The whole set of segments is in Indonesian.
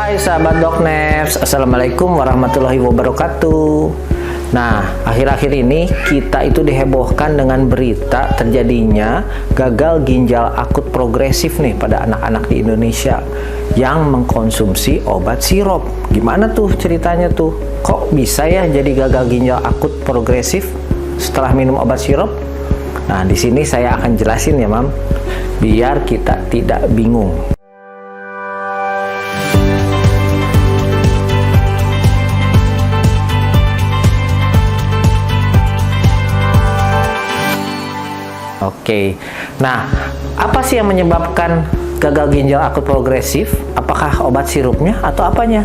Hai sahabat Doknefs, Assalamualaikum warahmatullahi wabarakatuh. Nah, akhir-akhir ini kita itu dihebohkan dengan berita terjadinya gagal ginjal akut progresif nih pada anak-anak di Indonesia yang mengkonsumsi obat sirup. Gimana tuh ceritanya tuh? Kok bisa ya jadi gagal ginjal akut progresif setelah minum obat sirup? Nah, di sini saya akan jelasin ya, Mam, biar kita tidak bingung. Oke, nah apa sih yang menyebabkan gagal ginjal akut progresif? Apakah obat sirupnya atau apanya?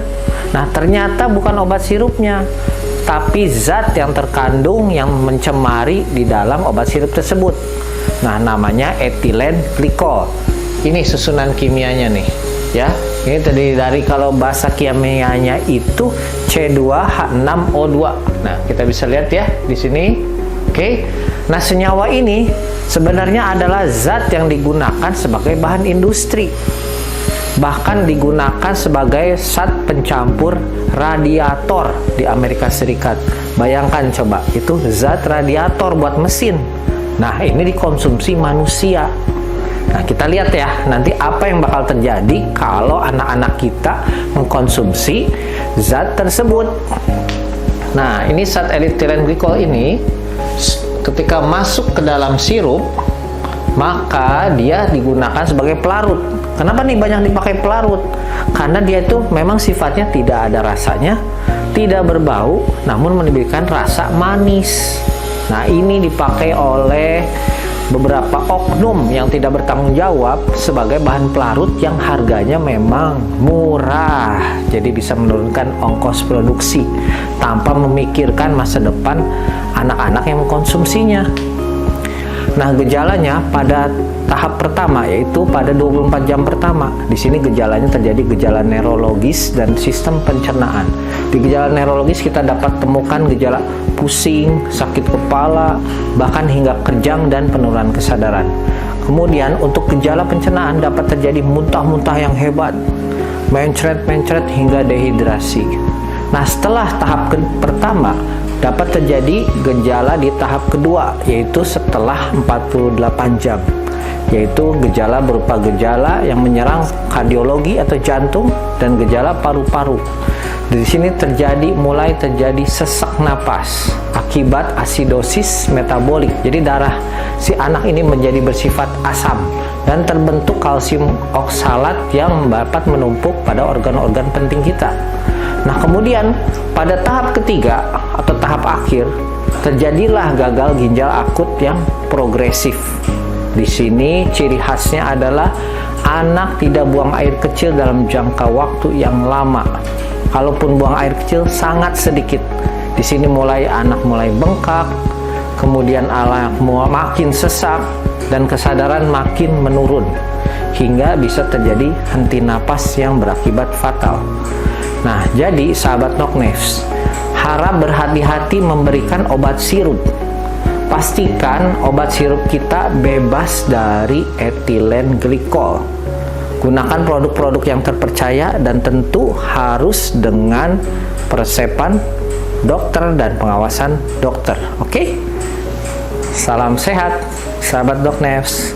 Nah, ternyata bukan obat sirupnya, tapi zat yang terkandung yang mencemari di dalam obat sirup tersebut. Nah, namanya etilen glikol. Ini susunan kimianya nih, ya. Ini terdiri dari, kalau bahasa kimianya itu C2H6O2. Nah, kita bisa lihat ya di sini. Oke. Nah, senyawa ini sebenarnya adalah zat yang digunakan sebagai bahan industri. Bahkan digunakan sebagai zat pencampur radiator di Amerika Serikat. Bayangkan coba, itu zat radiator buat mesin. Nah, ini dikonsumsi manusia. Nah, kita lihat ya, nanti apa yang bakal terjadi kalau anak-anak kita mengkonsumsi zat tersebut. Nah, ini zat etilen glikol ini ketika masuk ke dalam sirup, maka dia digunakan sebagai pelarut. Kenapa nih banyak dipakai pelarut? Karena dia itu memang sifatnya tidak ada rasanya, tidak berbau, namun memberikan rasa manis. Nah, ini dipakai oleh beberapa oknum yang tidak bertanggung jawab sebagai bahan pelarut yang harganya memang murah. Jadi bisa menurunkan ongkos produksi tanpa memikirkan masa depan anak-anak yang mengkonsumsinya. Nah, gejalanya pada tahap pertama, yaitu pada 24 jam pertama. Di sini gejalanya terjadi gejala neurologis dan sistem pencernaan. Di gejala neurologis kita dapat temukan gejala pusing, sakit kepala, bahkan hingga kejang dan penurunan kesadaran. Kemudian untuk gejala pencernaan dapat terjadi muntah-muntah yang hebat, mencret-mencret hingga dehidrasi. Nah, setelah tahap pertama dapat terjadi gejala di tahap kedua, yaitu setelah 48 jam, yaitu gejala berupa gejala yang menyerang kardiologi atau jantung dan gejala paru-paru. Di sini mulai terjadi sesak napas akibat asidosis metabolik. Jadi darah si anak ini menjadi bersifat asam dan terbentuk kalsium oksalat yang dapat menumpuk pada organ-organ penting kita. Nah, kemudian pada tahap ketiga atau tahap akhir terjadilah gagal ginjal akut yang progresif. Di sini ciri khasnya adalah anak tidak buang air kecil dalam jangka waktu yang lama. Kalaupun buang air kecil sangat sedikit. Di sini anak mulai bengkak, kemudian anak makin sesak dan kesadaran makin menurun hingga bisa terjadi henti napas yang berakibat fatal. Nah, jadi sahabat Doknefs, harap berhati-hati memberikan obat sirup. Pastikan obat sirup kita bebas dari etilen glikol. Gunakan produk-produk yang terpercaya dan tentu harus dengan peresepan dokter dan pengawasan dokter. Oke? Salam sehat, sahabat Doknefs.